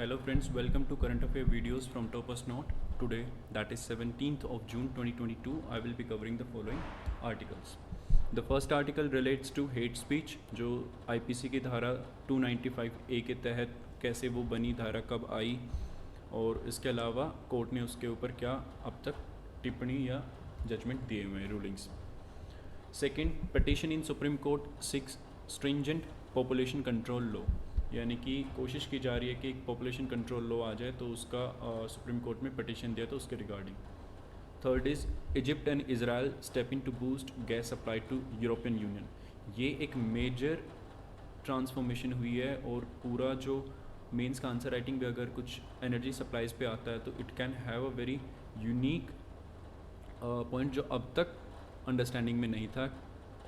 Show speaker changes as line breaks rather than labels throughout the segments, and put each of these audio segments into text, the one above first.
Hello friends, welcome to current affair videos from Topaz Note. Today, that is 17th of June 2022, I will be covering the following articles. The first article relates to hate speech, जो IPC की धारा 295A के तहत कैसे वो बनी, धारा कब आई और इसके अलावा कोर्ट ने उसके ऊपर क्या अब तक टिप्पणी या जजमेंट दिए हुए हैं, rulings. Second, petition in Supreme Court six stringent population control law, यानी कि कोशिश की जा रही है कि एक पॉपुलेशन कंट्रोल लॉ आ जाए, तो उसका सुप्रीम कोर्ट में पटिशन दिया तो उसके regarding. Third is Egypt and Israel stepping to boost gas supply to European Union. ये एक मेजर ट्रांसफॉर्मेशन हुई है और पूरा जो मेंस का आंसर राइटिंग भी अगर कुछ एनर्जी सप्लाईज पे आता है तो it can have a very unique point जो अब तक अंडरस्टैंडिंग में नहीं था.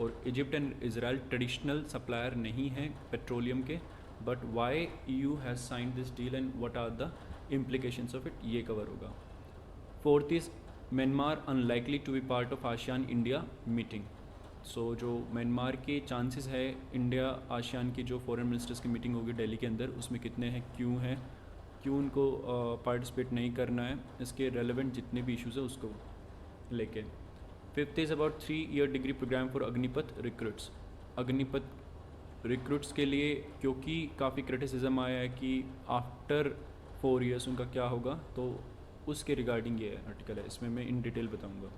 और Egypt and Israel traditional supplier नहीं हैं पेट्रोलियम के, but why EU has signed this deal and what are the implications of it, ये कवर होगा. Fourth is Myanmar unlikely to be part of ASEAN India meeting. So जो Myanmar के chances है India ASEAN की जो foreign ministers की meeting होगी दिल्ली के अंदर, उसमें कितने हैं, क्यों उनको पार्टिसिपेट नहीं करना है, इसके रेलेवेंट जितने भी इश्यूज़ है उसको लेके. Fifth is about 3-year degree programme for Agnipath recruits. Agnipath recruits के लिए क्योंकि काफ़ी क्रिटिसिज्म आया है कि आफ्टर 4 years उनका क्या होगा, तो उसके रिगार्डिंग ये आर्टिकल है, इसमें मैं इन डिटेल बताऊंगा.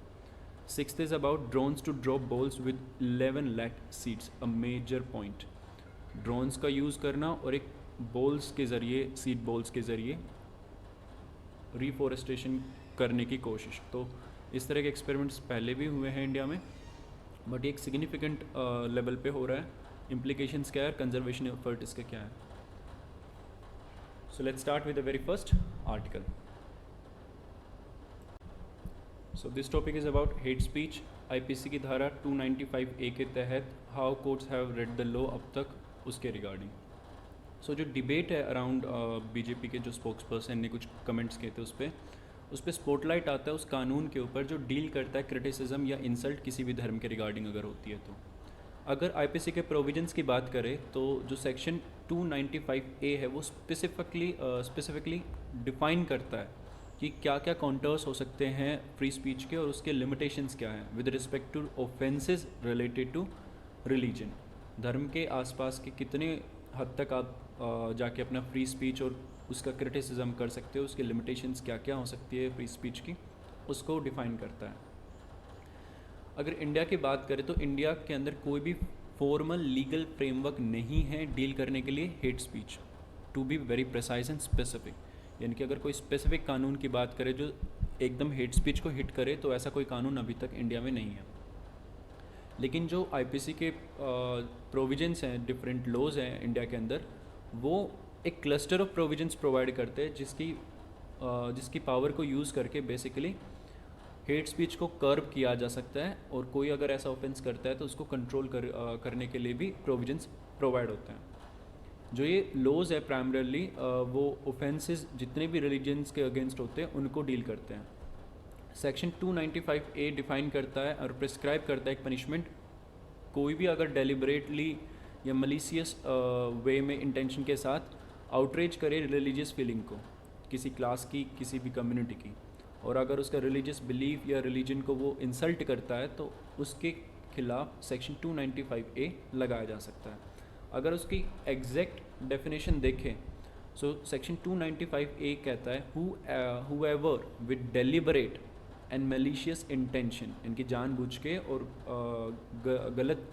Sixth is about drones to drop balls with 11 lakh seeds, a major point. Drones का यूज़ करना और एक बॉल्स के ज़रिए, सीड बॉल्स के ज़रिए रिफॉरेस्टेशन करने की कोशिश. तो इस तरह के एक्सपेरिमेंट्स पहले भी हुए हैं इंडिया में, बट ये एक सिग्निफिकेंट लेवल पे हो रहा है. इम्प्लीकेशंस क्या है, कंजर्वेशन एफर्ट इसका क्या है. So let's start with the very first article. So this topic is about hate speech. IPC की धारा 295A के तहत how courts have read the law अब तक, उसके रिगार्डिंग. सो जो डिबेट है अराउंड BJP के जो स्पोक्स पर्सन ने कुछ कमेंट्स किए थे उस पर स्पॉटलाइट आता है उस कानून के ऊपर जो डील करता है क्रिटिसिज्म या इंसल्ट किसी भी धर्म के रिगार्डिंग अगर होती है. तो अगर IPC के प्रोविजंस की बात करें तो जो सेक्शन 295A है वो स्पेसिफिकली डिफ़ाइन करता है कि क्या क्या काउंटर्स हो सकते हैं फ्री स्पीच के और उसके लिमिटेशंस क्या हैं with respect to offences related to religion. धर्म के आसपास के कितने हद तक आप जाके अपना फ्री स्पीच और उसका क्रिटिसिज्म कर सकते हो, उसके लिमिटेशंस क्या क्या हो सकती है फ्री स्पीच की, उसको डिफ़ाइन करता है. अगर इंडिया की बात करें तो इंडिया के अंदर कोई भी फॉर्मल लीगल फ्रेमवर्क नहीं है डील करने के लिए hate speech, to be very precise and specific. यानी कि अगर कोई स्पेसिफिक कानून की बात करें जो एकदम हेट स्पीच को हिट करे, तो ऐसा कोई कानून अभी तक इंडिया में नहीं है. लेकिन जो IPC के प्रोविजंस हैं, डिफरेंट लॉज हैं इंडिया के अंदर, वो एक क्लस्टर ऑफ प्रोविजंस प्रोवाइड करते हैं जिसकी पावर को यूज़ करके बेसिकली हेट स्पीच को कर्व किया जा सकता है. और कोई अगर ऐसा ऑफेंस करता है तो उसको कंट्रोल करने के लिए भी प्रोविजंस प्रोवाइड होते हैं. जो ये लॉज है प्राइमरली वो ऑफेंसेस जितने भी रिलीजन्स के अगेंस्ट होते हैं उनको डील करते हैं. सेक्शन 295A डिफ़ाइन करता है और प्रिस्क्राइब करता है एक पनिशमेंट. कोई भी अगर डेलिबरेटली या मलिशियस वे में इंटेंशन के साथ आउटरीच करे रिलीजियस फीलिंग को, किसी क्लास की, किसी भी कम्युनिटी की, और अगर उसका रिलीजियस बिलीफ या रिलीजन को वो इंसल्ट करता है तो उसके खिलाफ सेक्शन 295A लगाया जा सकता है. अगर उसकी एग्जैक्ट डेफिनेशन देखें, सो सेक्शन 295A कहता है whoever with deliberate and malicious intention, इनकी जानबूझ के और गलत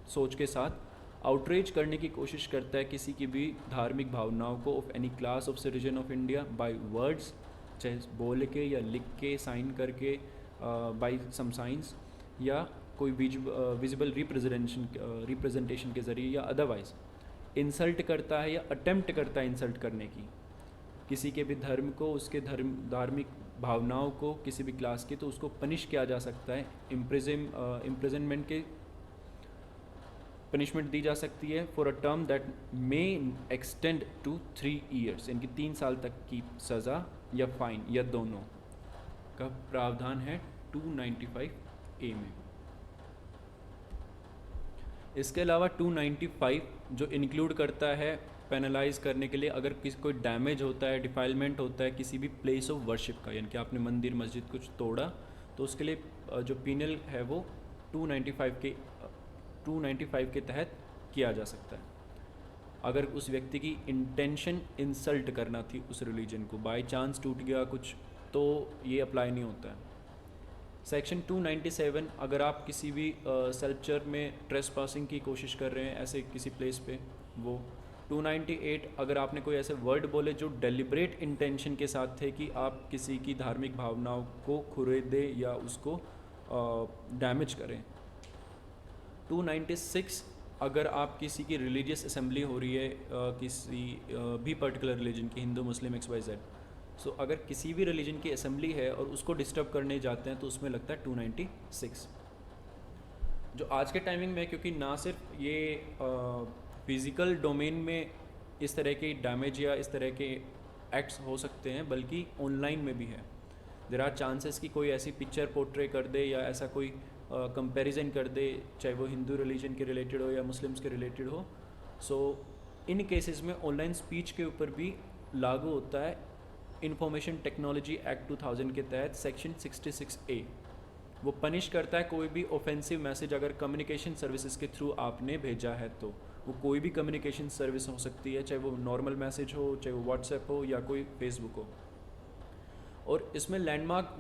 सोच के साथ आउटरीच करने की कोशिश करता है किसी की भी धार्मिक भावनाओं को of any class of citizen of India by words, चाहे बोल के या लिख के, साइन करके, बाय सम साइंस, या कोई विजिबल रिप्रेजेंटेशन के ज़रिए या अदरवाइज इंसल्ट करता है या अटेम्प्ट करता है इंसल्ट करने की किसी के भी धर्म को, उसके धार्मिक भावनाओं को, किसी भी क्लास की, तो उसको पनिश किया जा सकता है. इम्प्रिजनमेंट के पनिशमेंट दी जा सकती है for a term that may extend to 3 years, इनकी 3 साल तक की सज़ा या फाइन या दोनों का प्रावधान है 295A में. इसके अलावा 295 जो इंक्लूड करता है पेनलाइज करने के लिए अगर किसी कोई डैमेज होता है, डिफाइलमेंट होता है किसी भी प्लेस ऑफ वर्शिप का, यानी कि आपने मंदिर मस्जिद कुछ तोड़ा, तो उसके लिए जो पीनल है वो 295 के तहत किया जा सकता है। अगर उस व्यक्ति की इंटेंशन इंसल्ट करना थी उस रिलीजन को, बाय चांस टूट गया कुछ, तो ये अप्लाई नहीं होता है। सेक्शन 297, अगर आप किसी भी सल्पचर में ट्रेसपासिंग की कोशिश कर रहे हैं ऐसे किसी प्लेस पे, वो 298, अगर आपने कोई ऐसे वर्ड बोले जो डेलिब्रेट इंटेंशन के साथ थे कि आप किसी की धार्मिक भावनाओं को खुरेदे या उसको डैमेज करें। 296, अगर आप किसी की रिलीजियस असेंबली हो रही है किसी भी पर्टिकुलर रिलीजन की, हिंदू मुस्लिम XYZ, सो अगर किसी भी रिलीजन की असेंबली है और उसको डिस्टर्ब करने जाते हैं तो उसमें लगता है 296। जो आज के टाइमिंग में, क्योंकि ना सिर्फ ये फिज़िकल डोमेन में इस तरह के डैमेज या इस तरह के एक्ट्स हो सकते हैं, बल्कि ऑनलाइन में भी है। देयर आर चांसेस कि कोई ऐसी पिक्चर पोर्ट्रे कर दे या ऐसा कोई कंपैरिजन कर दे, चाहे वो हिंदू रिलीजन के रिलेटेड हो या मुस्लिम्स के रिलेटेड हो। सो इन केसेस में ऑनलाइन स्पीच के ऊपर भी लागू होता है इंफॉर्मेशन टेक्नोलॉजी एक्ट 2000 के तहत सेक्शन 66A। वो पनिश करता है कोई भी ऑफेंसिव मैसेज अगर कम्युनिकेशन सर्विसेज के थ्रू आपने भेजा है, तो वो कोई भी कम्युनिकेशन सर्विस हो सकती है, चाहे वो नॉर्मल मैसेज हो, चाहे वो व्हाट्सएप हो या कोई फेसबुक हो। और इसमें लैंडमार्क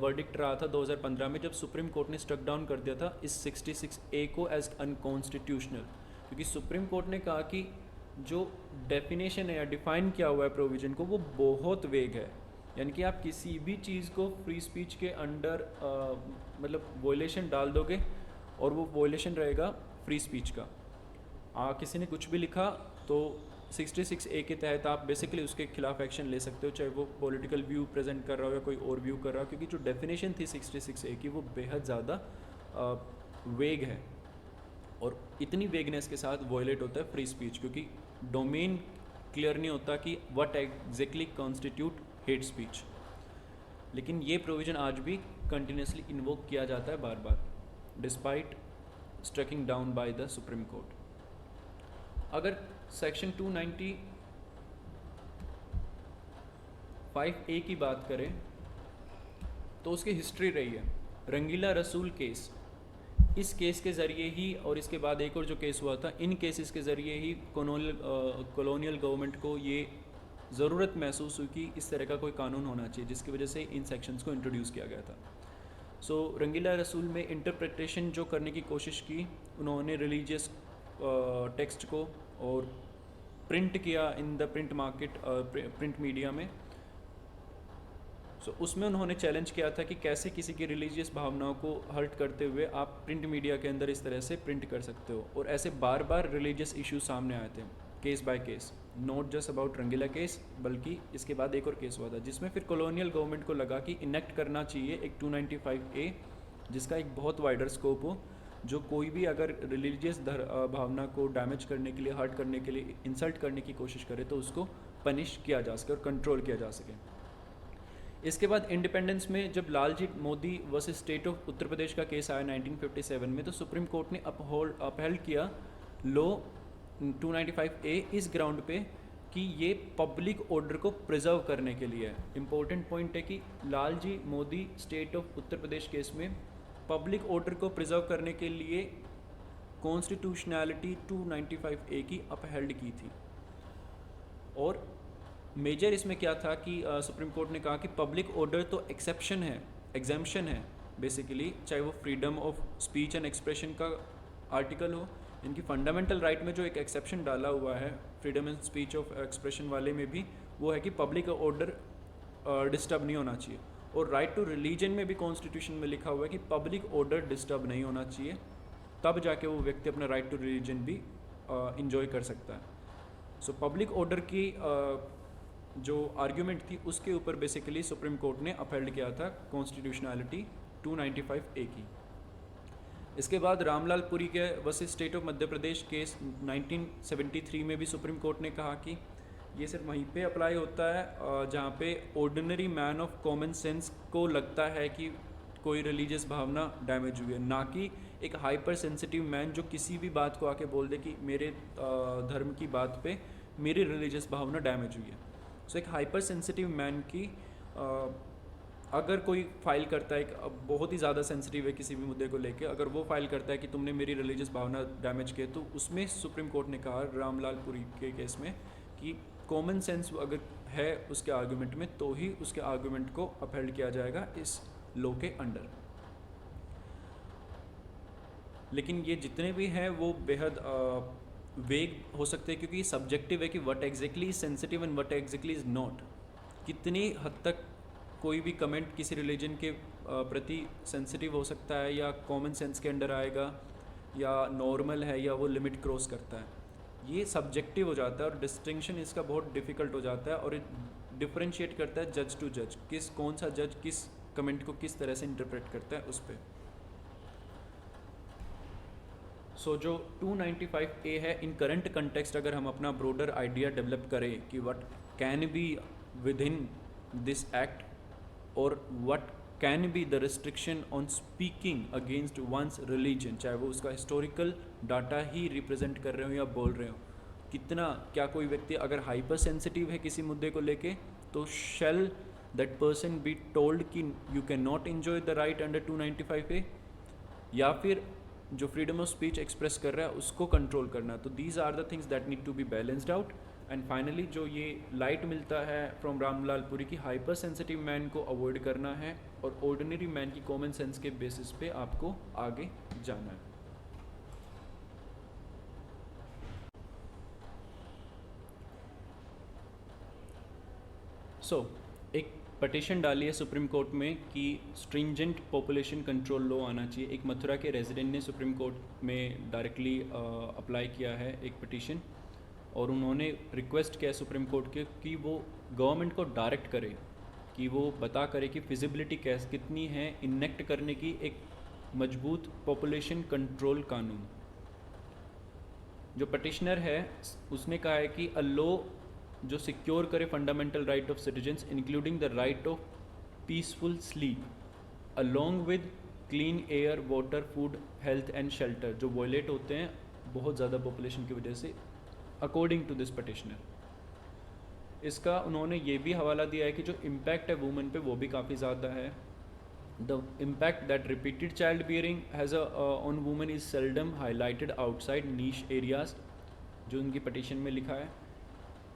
वर्डिक्ट रहा था 2015 में, जब सुप्रीम कोर्ट ने स्ट्रक डाउन कर दिया था इस 66A को एज अनकॉन्स्टिट्यूशनल, क्योंकि सुप्रीम कोर्ट ने कहा कि जो डेफिनेशन है या डिफाइन किया हुआ है प्रोविज़न को, वो बहुत वेग है। यानी कि आप किसी भी चीज़ को फ्री स्पीच के अंडर मतलब वॉयलेशन डाल दोगे और वो वॉयलेशन रहेगा फ्री स्पीच का। किसी ने कुछ भी लिखा तो 66A के तहत आप बेसिकली उसके खिलाफ एक्शन ले सकते हो, चाहे वो पॉलिटिकल व्यू प्रेजेंट कर रहा हो या कोई और व्यू कर रहा हो, क्योंकि जो डेफिनेशन थी 66A की वो बेहद ज़्यादा वेग है और इतनी वेगनेस के साथ वॉयलेट होता है फ्री स्पीच, क्योंकि डोमेन क्लियर नहीं होता कि what exactly constitute hate speech. लेकिन ये प्रोविज़न आज भी कंटिन्यूसली इन्वोक किया जाता है बार बार, despite striking down by the Supreme Court. अगर सेक्शन 295A की बात करें तो उसकी हिस्ट्री रही है। रंगीला रसूल केस, इस केस के ज़रिए ही, और इसके बाद एक और जो केस हुआ था, इन केसेस के ज़रिए ही कॉलोनियल गवर्नमेंट को ये ज़रूरत महसूस हुई कि इस तरह का कोई कानून होना चाहिए, जिसकी वजह से इन सेक्शंस को इंट्रोड्यूस किया गया था। सो रंगीला रसूल में इंटरप्रिटेशन जो करने की कोशिश की, उन्होंने रिलीजियस टेक्स्ट को और प्रिंट किया in the print market, print media में। सो उसमें उन्होंने चैलेंज किया था कि कैसे किसी की रिलीजियस भावनाओं को हर्ट करते हुए आप प्रिंट मीडिया के अंदर इस तरह से प्रिंट कर सकते हो। और ऐसे बार बार रिलीजियस इश्यूज सामने आए थे, case by case, not just about Rangeela case, बल्कि इसके बाद एक और केस हुआ था जिसमें फिर कॉलोनियल गवर्नमेंट को लगा कि इनेक्ट करना चाहिए एक 295A, जिसका एक बहुत वाइडर स्कोप हो, जो कोई भी अगर रिलीजियस भावना को डैमेज करने के लिए, हर्ट करने के लिए, इंसल्ट करने की कोशिश करे तो उसको पनिश किया जा सके और कंट्रोल किया जा सके। इसके बाद इंडिपेंडेंस में जब Lalji Modi versus state of Uttar Pradesh का केस आया 1957 में, तो सुप्रीम कोर्ट ने अपहेल्ड किया लॉ 295A इस ग्राउंड पे कि ये पब्लिक ऑर्डर को प्रिजर्व करने के लिए है। इम्पोर्टेंट पॉइंट है कि Lalji Modi state of Uttar Pradesh case में पब्लिक ऑर्डर को प्रिजर्व करने के लिए कॉन्स्टिट्यूशनैलिटी 295A की अपहेल्ड की थी। और मेजर इसमें क्या था कि सुप्रीम कोर्ट ने कहा कि पब्लिक ऑर्डर तो एक्सेप्शन है, एग्जाम्पशन है बेसिकली, चाहे वो freedom of speech and expression का आर्टिकल हो, इनकी फंडामेंटल राइट में जो एक एक्सेप्शन डाला हुआ है freedom and speech of expression वाले में भी, वो है कि पब्लिक ऑर्डर डिस्टर्ब नहीं होना चाहिए। और राइट टू रिलीजन में भी कॉन्स्टिट्यूशन में लिखा हुआ है कि पब्लिक ऑर्डर डिस्टर्ब नहीं होना चाहिए, तब जाके वो व्यक्ति अपना राइट टू रिलीजन भी इंजॉय कर सकता है। सो पब्लिक ऑर्डर की जो आर्ग्यूमेंट थी उसके ऊपर बेसिकली सुप्रीम कोर्ट ने अपहेल्ड किया था कॉन्स्टिट्यूशनैलिटी 295A की। इसके बाद रामलाल पुरी के versus state of Madhya Pradesh case 1973 में भी सुप्रीम कोर्ट ने कहा कि ये सिर्फ वहीं पे अप्लाई होता है जहाँ पे ordinary man of common sense को लगता है कि कोई रिलीजियस भावना डैमेज हुई है, ना कि एक हाइपर सेंसिटिव मैन जो किसी भी बात को आके बोल दे कि मेरे धर्म की बात पे मेरी रिलीजियस भावना डैमेज हुई है। सो एक हाइपर सेंसिटिव मैन की अगर कोई फाइल करता है, बहुत ही ज़्यादा सेंसिटिव है किसी भी मुद्दे को लेके, अगर वो फाइल करता है कि तुमने मेरी रिलीजियस भावना डैमेज की, तो उसमें सुप्रीम कोर्ट ने कहा रामलाल पुरी के केस में कि कॉमन सेंस अगर है उसके आर्गूमेंट में तो ही उसके आर्गूमेंट को अपहेल्ड किया जाएगा इस लॉ के अंडर। लेकिन ये जितने भी हैं वो बेहद वेग हो सकते हैं, क्योंकि ये सब्जेक्टिव है कि what exactly is sensitive and what exactly is not. कितनी हद तक कोई भी कमेंट किसी रिलीजन के प्रति सेंसिटिव हो सकता है, या कॉमन सेंस के अंडर आएगा, या नॉर्मल है, या वो लिमिट क्रॉस करता है, ये सब्जेक्टिव हो जाता है और डिस्टिंक्शन इसका बहुत डिफ़िकल्ट हो जाता है। और ये डिफ्रेंशिएट करता है जज टू जज, कौन सा जज किस कमेंट को किस तरह से इंटरप्रेट करता है उस पर। सो जो 295A है, इन करंट कंटेक्स्ट अगर हम अपना ब्रॉडर आइडिया डेवलप करें कि what can be within this act, और what can be the restriction on speaking against one's religion, चाहे वो उसका हिस्टोरिकल डाटा ही रिप्रेजेंट कर रहे हो या बोल रहे हो, कितना क्या कोई व्यक्ति अगर हाइपर सेंसिटिव है किसी मुद्दे को लेके, तो शैल दैट पर्सन बी टोल्ड कि you can not enjoy the right under 295A, या फिर जो फ्रीडम ऑफ स्पीच एक्सप्रेस कर रहा है उसको कंट्रोल करना। तो these are the things that need to be balanced out. And finally जो ये लाइट मिलता है फ्रॉम रामलाल पुरी की हाइपर सेंसिटिव मैन को अवॉइड करना है और ऑर्डिनरी मैन की कॉमन सेंस के बेसिस पे आपको आगे जाना है। सो एक पटिशन डाली है सुप्रीम कोर्ट में कि स्ट्रिंजेंट पॉपुलेशन कंट्रोल लॉ आना चाहिए। एक मथुरा के रेजिडेंट ने सुप्रीम कोर्ट में डायरेक्टली अप्लाई किया है एक पटिशन, और उन्होंने रिक्वेस्ट किया सुप्रीम कोर्ट के कि वो गवर्नमेंट को डायरेक्ट करे, कि वो बता करे कि फिजिबिलिटी कैसे कितनी है इनेक्ट करने की एक मजबूत पॉपुलेशन कंट्रोल कानून। जो पटिशनर है उसने कहा है कि अ लॉ जो सिक्योर करे fundamental right of citizens including the right of peaceful sleep along with clean air, water, food, health and shelter, जो वॉयलेट होते हैं बहुत ज़्यादा पॉपुलेशन की वजह से, अकॉर्डिंग टू दिस पटिशनर। इसका उन्होंने ये भी हवाला दिया है कि जो इम्पैक्ट है वुमेन पे वो भी काफ़ी ज़्यादा है। The impact that repeated child bearing has on women is seldom highlighted outside niche areas, जो उनकी पटिशन में लिखा है।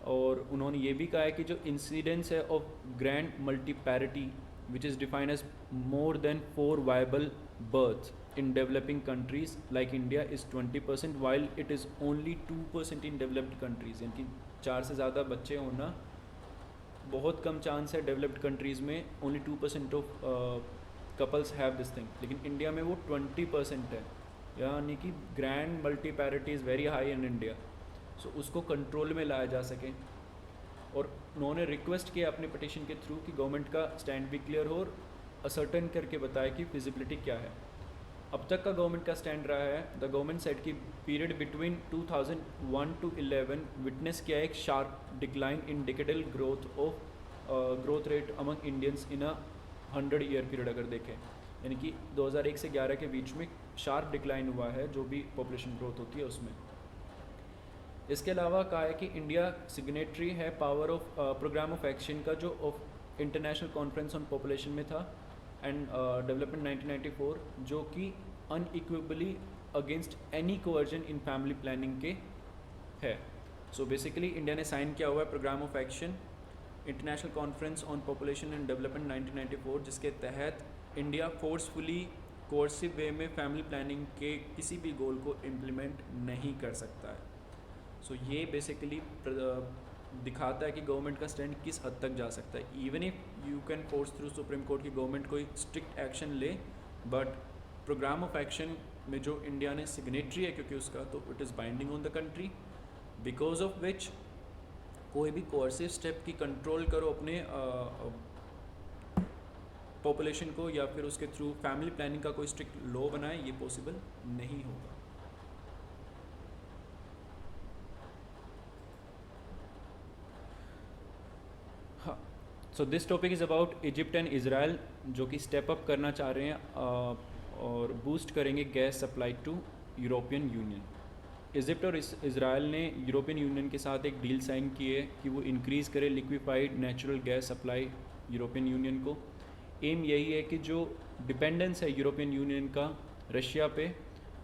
और उन्होंने ये भी कहा है कि जो इंसिडेंस है of grand multiparity which is defined as more than 4 viable births in developing countries like India is 20%, while it is only 2% in developed countries। यानी कि 4 से ज़्यादा बच्चे होना बहुत कम चांस है डेवलप्ड कंट्रीज़ में, only 2% of couples have this thing, लेकिन इंडिया में वो 20% है, यानी कि grand multiparity is very high in India. So उसको कंट्रोल में लाया जा सके। और उन्होंने रिक्वेस्ट किया अपने पटिशन के थ्रू कि गवर्नमेंट का स्टैंड भी क्लियर हो और असर्टन करके बताए कि फिजिबिलिटी क्या है। अब तक का गवर्नमेंट का स्टैंड रहा है, द गवर्नमेंट सेड की पीरियड बिटवीन 2001 to 11 विटनेस किया एक sharp decline in decadal growth rate among Indians in a 100 year period अगर देखें, यानी कि 2001 से 11 के बीच में शार्प डिक्लाइन हुआ है जो भी पॉपुलेशन ग्रोथ होती है उसमें। इसके अलावा कहा है कि इंडिया सिग्नेटरी है power of programme of action का, जो of international conference on population में था एंड डेवलपमेंट 1994, जो कि unequivocally against any coercion in family planning के है। सो बेसिकली इंडिया ने साइन किया हुआ है programme of action international conference on population and development 1994, जिसके तहत इंडिया फोर्सफुली कोर्सिव वे में फैमिली प्लानिंग के किसी भी गोल को इम्प्लीमेंट नहीं कर सकता है। सो ये बेसिकली दिखाता है कि गवर्नमेंट का स्टैंड किस हद तक जा सकता है। Even if you can force through supreme court की गवर्नमेंट कोई स्ट्रिक्ट एक्शन ले, बट प्रोग्राम ऑफ एक्शन में जो इंडिया ने सिग्नेटरी है क्योंकि उसका, तो it is binding on the country, because of which कोई भी कोर्सिव स्टेप की कंट्रोल करो अपने पॉपुलेशन को, या फिर उसके थ्रू फैमिली प्लानिंग का कोई स्ट्रिक्ट लॉ बनाए, ये पॉसिबल नहीं होगा। So this topic is about Egypt and Israel, जो कि स्टेप अप करना चाह रहे हैं और बूस्ट करेंगे gas supply to European Union. Egypt और इसराइल ने यूरोपियन यूनियन के साथ एक डील साइन की है कि वो इंक्रीज़ करे liquefied natural gas supply European union को। एम यही है कि जो डिपेंडेंस है यूरोपियन यूनियन का रशिया पे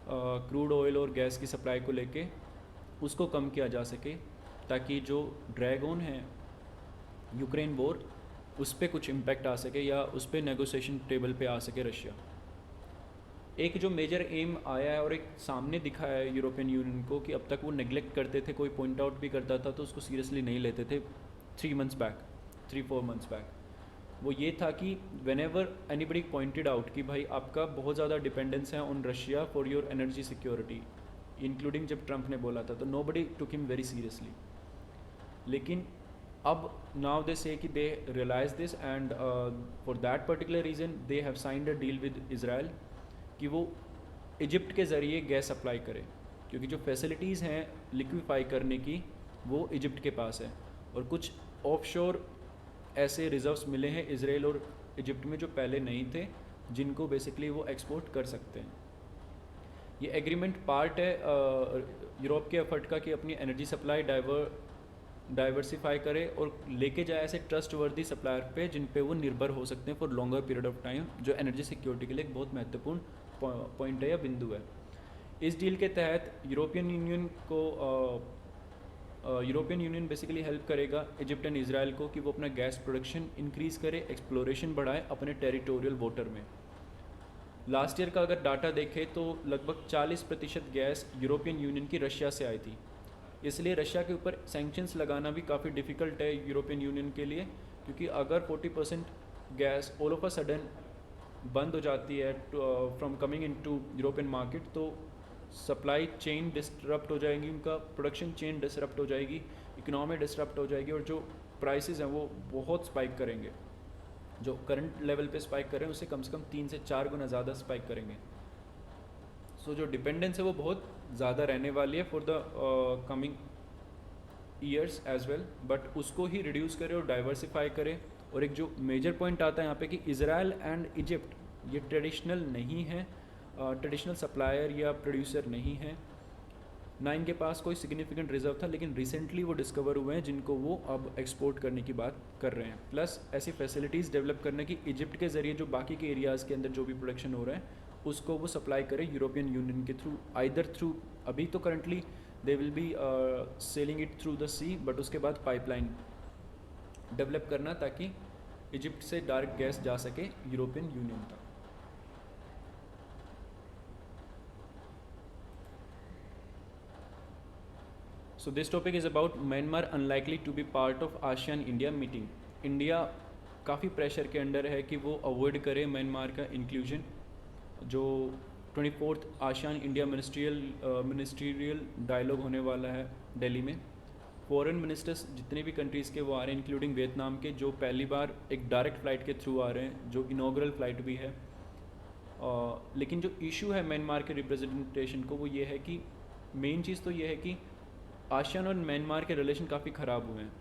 क्रूड ऑयल और गैस की सप्लाई को लेके, उसको कम किया जा सके, ताकि जो ड्रैग ऑन है यूक्रेन वॉर उस पर कुछ इम्पैक्ट आ सके या उस पर नेगोशिएशन टेबल पे आ सके रशिया। एक जो मेजर एम आया है और एक सामने दिखा है यूरोपियन यूनियन को कि अब तक वो नेग्लेक्ट करते थे, कोई पॉइंट आउट भी करता था तो उसको सीरियसली नहीं लेते थे 3 months बैक, 3-4 months बैक, वो ये था कि whenever anybody pointed out कि भाई आपका बहुत ज़्यादा डिपेंडेंस है on Russia for your energy security, including जब ट्रंप ने बोला था, तो nobody took him very seriously. लेकिन अब नाउ दे से कि they realise this and for that particular reason they have signed a deal with Israel कि वो इजिप्ट के ज़रिए गैस सप्लाई करे, क्योंकि जो फैसिलिटीज़ हैं लिक्विफाई करने की वो इजिप्ट के पास है, और कुछ ऑफशोर ऐसे रिजर्व्स मिले हैं इसराइल और इजिप्ट में जो पहले नहीं थे, जिनको बेसिकली वो एक्सपोर्ट कर सकते हैं। ये एग्रीमेंट पार्ट है यूरोप के एफर्ट का कि अपनी एनर्जी सप्लाई डाइवर्सिफाई करे और लेके जाए ऐसे ट्रस्ट वर्दी सप्लायर पे जिन पे वो निर्भर हो सकते हैं for longer period of time, जो एनर्जी सिक्योरिटी के लिए एक बहुत महत्वपूर्ण पॉइंट है या बिंदु है। इस डील के तहत यूरोपियन यूनियन बेसिकली हेल्प करेगा इजिप्ट एंड इसराइल को कि वो अपना गैस प्रोडक्शन इंक्रीज़ करे, एक्सप्लोरेशन बढ़ाए अपने टेरिटोरियल वाटर में। लास्ट ईयर का अगर डाटा देखें तो लगभग 40% गैस यूरोपियन यूनियन की रशिया से आई थी, इसलिए रशिया के ऊपर सैंक्शंस लगाना भी काफ़ी डिफ़िकल्ट है यूरोपियन यूनियन के लिए, क्योंकि अगर 40% gas all of a sudden बंद हो जाती है from coming into European market, तो सप्लाई चेन डिस्टरप्ट हो जाएगी, उनका प्रोडक्शन चेन डिस्टरप्ट हो जाएगी, इकोनॉमी डिस्टरप्ट हो जाएगी, और जो प्राइसेस हैं वो बहुत स्पाइक करेंगे, जो करंट लेवल पे स्पाइक करें उससे कम 3 से 4 गुना ज़्यादा स्पाइक करेंगे। सो जो डिपेंडेंस है वो बहुत ज़्यादा रहने वाली है for the coming years as well, but उसको ही रिड्यूस करे और डाइवर्सिफाई करे। और एक जो मेजर पॉइंट आता है यहाँ पे कि इसराइल एंड इजिप्ट ये ट्रेडिशनल नहीं है, ट्रेडिशनल सप्लायर या प्रोड्यूसर नहीं है, ना इनके पास कोई सिग्निफिकेंट रिजर्व था, लेकिन रिसेंटली वो डिस्कवर हुए हैं जिनको वो अब एक्सपोर्ट करने की बात कर रहे हैं। प्लस ऐसी फैसिलिटीज़ डेवलप करने की इजिप्ट के ज़रिए जो बाकी के एरियाज़ के अंदर जो भी प्रोडक्शन हो रहा है उसको वो सप्लाई करे यूरोपियन यूनियन के थ्रू, आइदर थ्रू, अभी तो currently they will be selling it through the sea, but उसके बाद पाइपलाइन डेवलप करना ताकि इजिप्ट से डायरेक्ट गैस जा सके यूरोपियन यूनियन तक। So this topic is about Myanmar unlikely to be part of ASEAN India meeting. India काफ़ी pressure के अंडर है कि वो अवॉइड करे म्यांमार का इंक्लूजन। जो 24th ASEAN India ministerial dialogue होने वाला है दिल्ली में, फॉरेन मिनिस्टर्स जितने भी कंट्रीज़ के वो आ रहे हैं, इंक्लूडिंग वियतनाम के, जो पहली बार एक डायरेक्ट फ़्लाइट के थ्रू आ रहे हैं, जो इनॉग्रल फ़्लाइट भी है। लेकिन जो इशू है म्यांमार के रिप्रेजेंटेशन को, वो ये है कि मेन चीज़ तो ये है कि आसियान और म्यांमार के रिलेशन काफ़ी ख़राब हुए हैं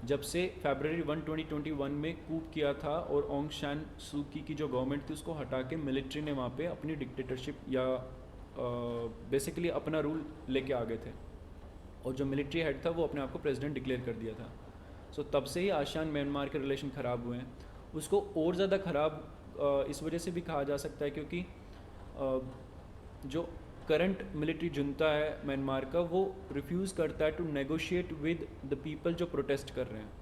जब से February 1, 2021 में कूप किया था और ऑन्ग सान सू की जो गवर्नमेंट थी उसको हटा के मिलिट्री ने वहाँ पे अपनी डिक्टेटरशिप या बेसिकली अपना रूल लेके आ गए थे, और जो मिलिट्री हेड था वो अपने आप को प्रेसिडेंट डिक्लेयर कर दिया था। सो तब से ही आसियान म्यांमार के रिलेशन ख़राब हुए हैं। उसको और ज़्यादा ख़राब इस वजह से भी कहा जा सकता है क्योंकि जो करंट मिलिट्री जुनता है म्यांमार का, वो रिफ्यूज़ करता है to negotiate with the people जो प्रोटेस्ट कर रहे हैं।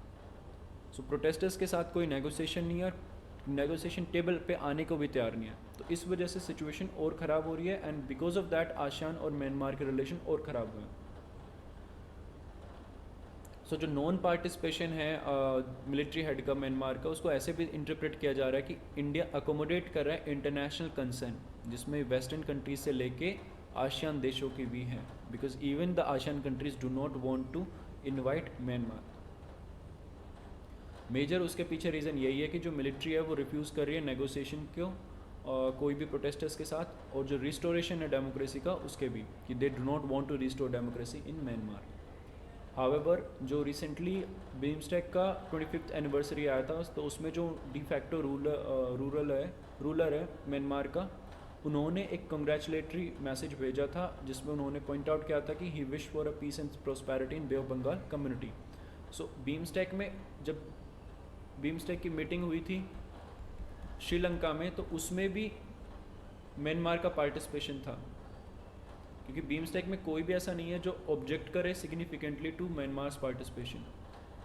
सो प्रोटेस्टर्स के साथ कोई नेगोशिएशन नहीं है, नेगोशिएशन टेबल पे आने को भी तैयार नहीं है। तो इस वजह से सिचुएशन और ख़राब हो रही है, and because of that ASEAN और म्यांमार के रिलेशन और ख़राब हुए हैं। सो जो नॉन पार्टिसिपेशन है मिलिट्री हेड का म्यांमार का, उसको ऐसे भी इंटरप्रेट किया जा रहा है कि इंडिया अकोमोडेट कर रहा है इंटरनेशनल कंसर्न, जिसमें वेस्टर्न कंट्रीज से लेके आसियान देशों की भी हैं, because even the ASEAN countries do not want to invite Myanmar. Major उसके पीछे रीज़न यही है कि जो मिलिट्री है वो रिफ्यूज़ कर रही है नेगोशिएशन को कोई भी प्रोटेस्टर्स के साथ, और जो रिस्टोरेशन है डेमोक्रेसी का उसके भी, कि they do not want to restore democracy in Myanmar. However जो रिसेंटली बीमस्टेक का 25th एनिवर्सरी आया था, तो उसमें जो डी फैक्टो रूलर है म्यांमार का, उन्होंने एक कंग्रेचुलेटरी मैसेज भेजा था जिसमें उन्होंने पॉइंट आउट किया था कि he wish for a peace and prosperity in Bay of Bengal community. So BIMSTEC में जब बीमस्टेक की मीटिंग हुई थी श्रीलंका में, तो उसमें भी म्यांमार का पार्टिसिपेशन था, क्योंकि बीमस्टेक में कोई भी ऐसा नहीं है जो ऑब्जेक्ट करे सिग्निफिकेंटली टू म्यांमार्स पार्टिसिपेशन।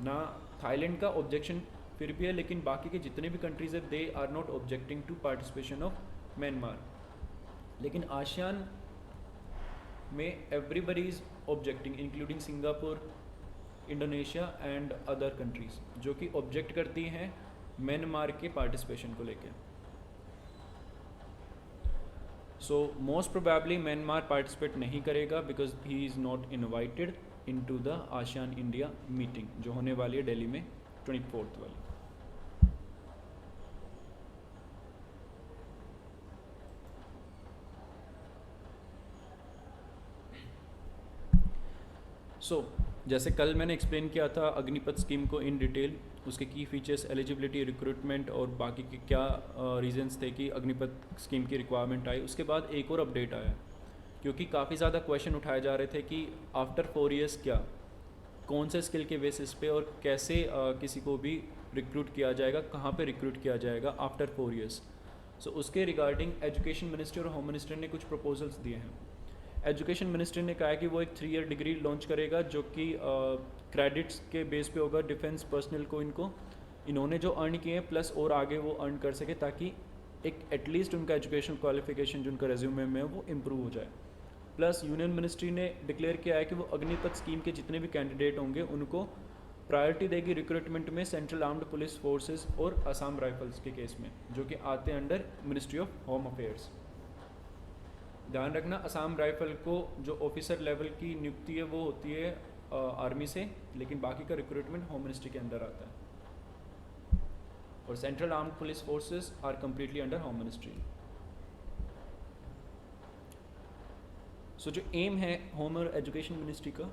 ना थाईलैंड का ऑब्जेक्शन फिर भी है, लेकिन बाकी के जितने भी कंट्रीज है they are not objecting to participation of Myanmar. लेकिन आसियान में everybody is objecting including Singapore, Indonesia and other countries जो कि ऑब्जेक्ट करती हैं म्यांमार के पार्टिसिपेशन को लेकर। So most probably Myanmar participate नहीं करेगा because he is not invited into the ASEAN India meeting जो होने वाली है दिल्ली में 24th वाली। जैसे कल मैंने एक्सप्लेन किया था अग्निपथ स्कीम को इन डिटेल, उसके की फीचर्स, एलिजिबिलिटी, रिक्रूटमेंट और बाकी के क्या रीजंस थे कि अग्निपथ स्कीम की रिक्वायरमेंट आई। उसके बाद एक और अपडेट आया, क्योंकि काफ़ी ज़्यादा क्वेश्चन उठाए जा रहे थे कि आफ्टर 4 years क्या, कौन से स्किल के बेसिस पे और कैसे किसी को भी रिक्रूट किया जाएगा, कहाँ पे रिक्रूट किया जाएगा आफ्टर 4 years। सो उसके रिगार्डिंग एजुकेशन मिनिस्टर और होम मिनिस्टर ने कुछ प्रपोजल्स दिए हैं। एजुकेशन मिनिस्टर ने कहा है कि वो एक 3 year डिग्री लॉन्च करेगा जो कि क्रेडिट्स के बेस पे होगा डिफेंस पर्सनल को इन्होंने जो अर्न किए हैं प्लस और आगे वो अर्न कर सके, ताकि एक एटलीस्ट उनका एजुकेशन क्वालिफिकेशन जो उनका रेज्यूमे में है वो इम्प्रूव हो जाए। प्लस यूनियन मिनिस्ट्री ने डिक्लेयर किया है कि वो अग्निपथ स्कीम के जितने भी कैंडिडेट होंगे उनको प्रायोरिटी देगी रिक्रूटमेंट में सेंट्रल आर्म्ड पुलिस फोर्सेस और असम राइफल्स के केस में, जो कि आते हैं under ministry of home affairs. ध्यान रखना, असम राइफल को जो ऑफिसर लेवल की नियुक्ति है वो होती है आर्मी से, लेकिन बाकी का रिक्रूटमेंट होम मिनिस्ट्री के अंदर आता है, और central armed police forces are completely under home ministry. So जो एम है होम और एजुकेशन मिनिस्ट्री का,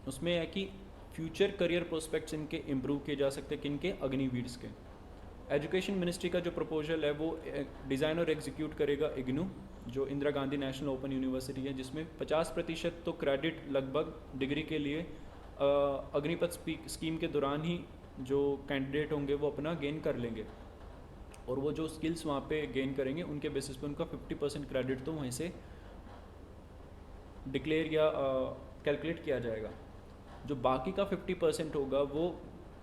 उसमें है कि फ्यूचर करियर प्रोस्पेक्ट्स इनके इम्प्रूव किए जा सकते हैं, किनके, अग्निवीर्स के। एजुकेशन मिनिस्ट्री का जो प्रपोजल है वो डिज़ाइन और एग्जीक्यूट करेगा इग्नू, जो Indira Gandhi national open university है, जिसमें 50% तो क्रेडिट लगभग डिग्री के लिए अग्निपथ स्कीम के दौरान ही जो कैंडिडेट होंगे वो अपना गेन कर लेंगे, और वो जो स्किल्स वहाँ पे गेन करेंगे उनके बेसिस पे उनका 50% क्रेडिट तो वहीं से डिक्लेयर या कैलकुलेट किया जाएगा। जो बाकी का 50% होगा वो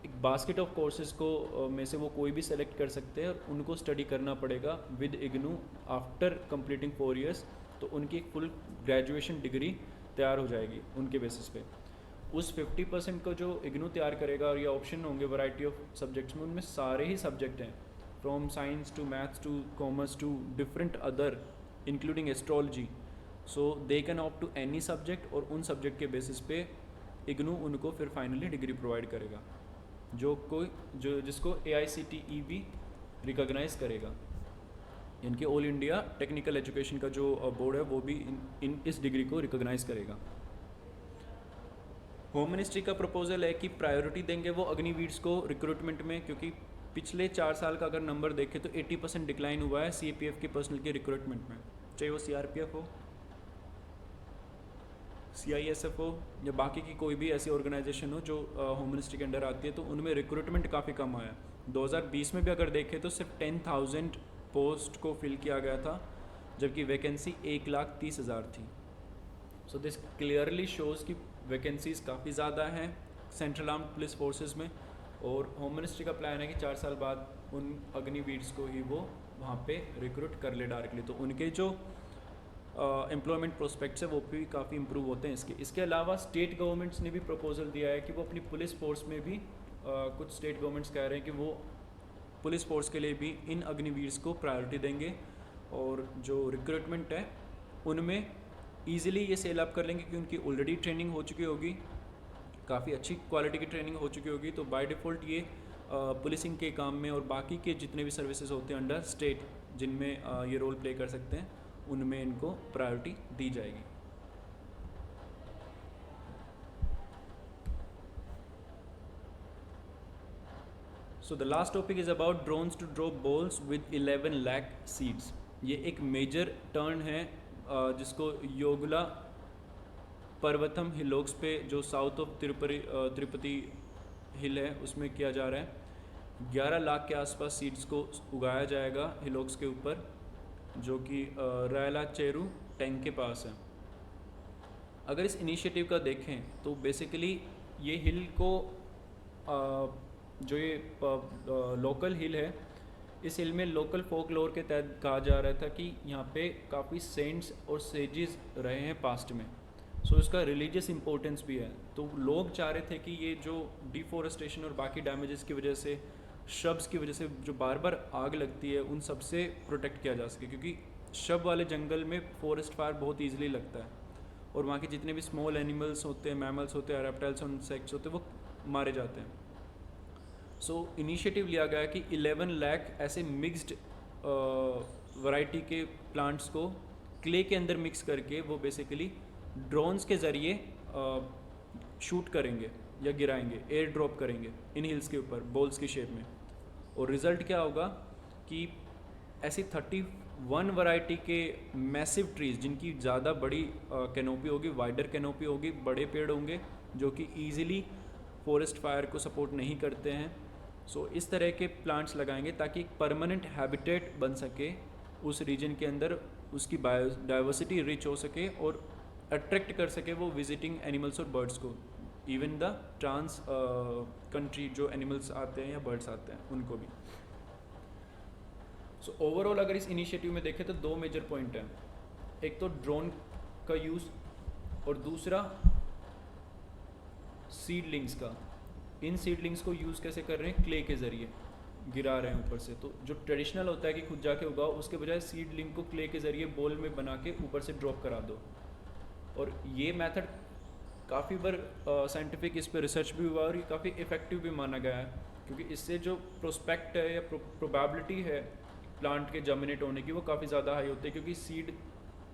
एक बास्केट ऑफ कोर्सेज को में से वो कोई भी सेलेक्ट कर सकते हैं, और उनको स्टडी करना पड़ेगा with IGNOU after completing 4 years। तो उनकी एक फुल ग्रेजुएशन डिग्री तैयार हो जाएगी उनके बेसिस पे। उस 50% को जो इग्नू तैयार करेगा, और ये ऑप्शन होंगे वैरायटी ऑफ सब्जेक्ट्स में, उनमें सारे ही सब्जेक्ट हैं, from science to maths to commerce to different other including astrology. So they can opt to any subject, और उन सब्जेक्ट के बेसिस पे इग्नू उनको फिर फाइनली डिग्री प्रोवाइड करेगा, जो जिसको AICTE भी रिकॉग्नाइज करेगा। इनके ऑल इंडिया टेक्निकल एजुकेशन का जो बोर्ड है वो भी इस डिग्री को रिकॉग्नाइज करेगा। होम मिनिस्ट्री का प्रपोजल है कि प्रायोरिटी देंगे वो अग्निवीर्स को रिक्रूटमेंट में, क्योंकि पिछले 4 साल का अगर नंबर देखें तो 80% डिक्लाइन हुआ है CAPF के पर्सनल के रिक्रूटमेंट में, चाहे वो CRPF हो, CISF हो या बाकी की कोई भी ऐसी ऑर्गेनाइजेशन हो जो होम मिनिस्ट्री के अंडर आती है, तो उनमें रिक्रूटमेंट काफ़ी कम आया। 2020 में भी अगर देखें तो सिर्फ 10,000 पोस्ट को फिल किया गया था, जबकि वैकेंसी 1,30,000 थी। सो दिस क्लियरली शोज़ कि वैकेंसीज काफ़ी ज़्यादा हैं सेंट्रल आर्म्ड पुलिस फोर्सेस में, और होम मिनिस्ट्री का प्लान है कि 4 साल बाद उन अग्निवीर्स को ही वो वहाँ पे रिक्रूट कर ले डायरेक्टली, तो उनके जो एम्प्लॉयमेंट प्रोस्पेक्ट्स है वो भी काफ़ी इंप्रूव होते हैं। इसके अलावा स्टेट गवर्नमेंट्स ने भी प्रपोजल दिया है कि वो अपनी पुलिस फोर्स में भी कुछ स्टेट गवर्नमेंट्स कह रहे हैं कि वो पुलिस फोर्स के लिए भी इन अग्निवीर्स को प्रायोरिटी देंगे, और जो रिक्रूटमेंट है उनमें ईजिली ये सेल अप कर लेंगे कि उनकी ऑलरेडी ट्रेनिंग हो चुकी होगी, काफ़ी अच्छी क्वालिटी की ट्रेनिंग हो चुकी होगी, तो बाय डिफ़ॉल्ट ये पुलिसिंग के काम में और बाकी के जितने भी सर्विसेज होते हैं अंडर स्टेट जिनमें ये रोल प्ले कर सकते हैं, उनमें इनको प्रायोरिटी दी जाएगी। So the last topic is about drones to drop balls with 11 lakh seeds, ये एक मेजर टर्न है जिसको योगला पर्वतम हिलोक्स पे, जो साउथ ऑफ तिरुपति हिल है, उसमें किया जा रहा है। 11 लाख के आसपास सीड्स को उगाया जाएगा हिलोक्स के ऊपर, जो कि रायला चेरू टैंक के पास है। अगर इस इनिशिएटिव का देखें तो बेसिकली ये हिल को जो ये लोकल हिल है, इस हिल में लोकल फोकलोर के तहत कहा जा रहा था कि यहाँ पे काफ़ी सेंट्स और सेजेस रहे हैं पास्ट में, सो इसका रिलीजियस इम्पोर्टेंस भी है। तो लोग चाह रहे थे कि ये जो डिफॉरेस्टेशन और बाकी डैमेजेस की वजह से, श्रब्स की वजह से जो बार बार आग लगती है, उन सब से प्रोटेक्ट किया जा सके, क्योंकि श्रब वाले जंगल में फॉरेस्ट फायर बहुत ईजिली लगता है और वहाँ के जितने भी स्मॉल एनिमल्स होते हैं, मैमल्स होते हैं, रेप्टाइल्स और इंसेक्ट्स होते हैं, वो मारे जाते हैं। सो इनिशिएटिव लिया गया कि 11 लाख ऐसे मिक्स्ड वैरायटी के प्लांट्स को क्ले के अंदर मिक्स करके वो बेसिकली ड्रोन्स के ज़रिए शूट करेंगे या गिराएंगे, एयर ड्रॉप करेंगे इन हिल्स के ऊपर बॉल्स की शेप में। और रिज़ल्ट क्या होगा कि ऐसी 31 वैरायटी के मैसिव ट्रीज़, जिनकी ज़्यादा बड़ी कैनोपी होगी, वाइडर कैनोपी होगी, बड़े पेड़ होंगे जो कि ईजिली फॉरेस्ट फायर को सपोर्ट नहीं करते हैं। सो इस तरह के प्लांट्स लगाएंगे ताकि एक परमानेंट हैबिटेट बन सके उस रीजन के अंदर, उसकी बायोडाइवर्सिटी रिच हो सके और अट्रैक्ट कर सके वो विजिटिंग एनिमल्स और बर्ड्स को, इवन द ट्रांस कंट्री जो एनिमल्स आते हैं या बर्ड्स आते हैं उनको भी। सो ओवरऑल अगर इस इनिशिएटिव में देखें तो 2 मेजर पॉइंट हैं, एक तो ड्रोन का यूज़ और दूसरा सीडलिंग्स का। इन सीडलिंग्स को यूज़ कैसे कर रहे हैं, क्ले के ज़रिए गिरा रहे हैं ऊपर से। तो जो ट्रेडिशनल होता है कि खुद जाके उगाओ, उसके बजाय सीडलिंग को क्ले के ज़रिए बॉल में बना के ऊपर से ड्रॉप करा दो। और ये मेथड काफ़ी बार साइंटिफिक इस पर रिसर्च भी हुआ और ये काफ़ी इफ़ेक्टिव भी माना गया है, क्योंकि इससे जो प्रोस्पेक्ट है या प्रोबेबिलिटी है प्लांट के जर्मिनेट होने की, वो काफ़ी ज़्यादा हाई होती है, क्योंकि सीड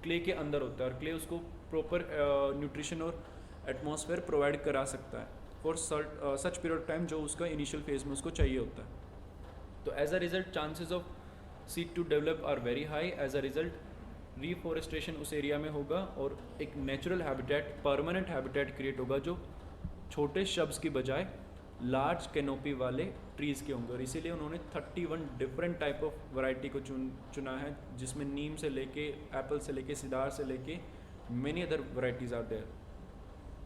क्ले के अंदर होता है और क्ले उसको प्रॉपर न्यूट्रिशन और एटमॉस्फेयर प्रोवाइड करा सकता है for such period of time जो उसका इनिशियल फेज में उसको चाहिए होता है। तो as a result chances of seed to develop are very high. As a result reforestation उस एरिया में होगा और एक natural habitat, permanent habitat create होगा जो छोटे श्रब्स की बजाय लार्ज कैनोपी वाले ट्रीज़ के होंगे। और इसीलिए उन्होंने 31 डिफरेंट टाइप ऑफ वैरायटी को चुना है, जिसमें नीम से लेके एप्पल से लेके सिदार से लेके many other varieties are there,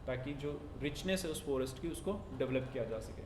ताकि जो रिचनेस है उस फॉरेस्ट की उसको डेवलप किया जा सके।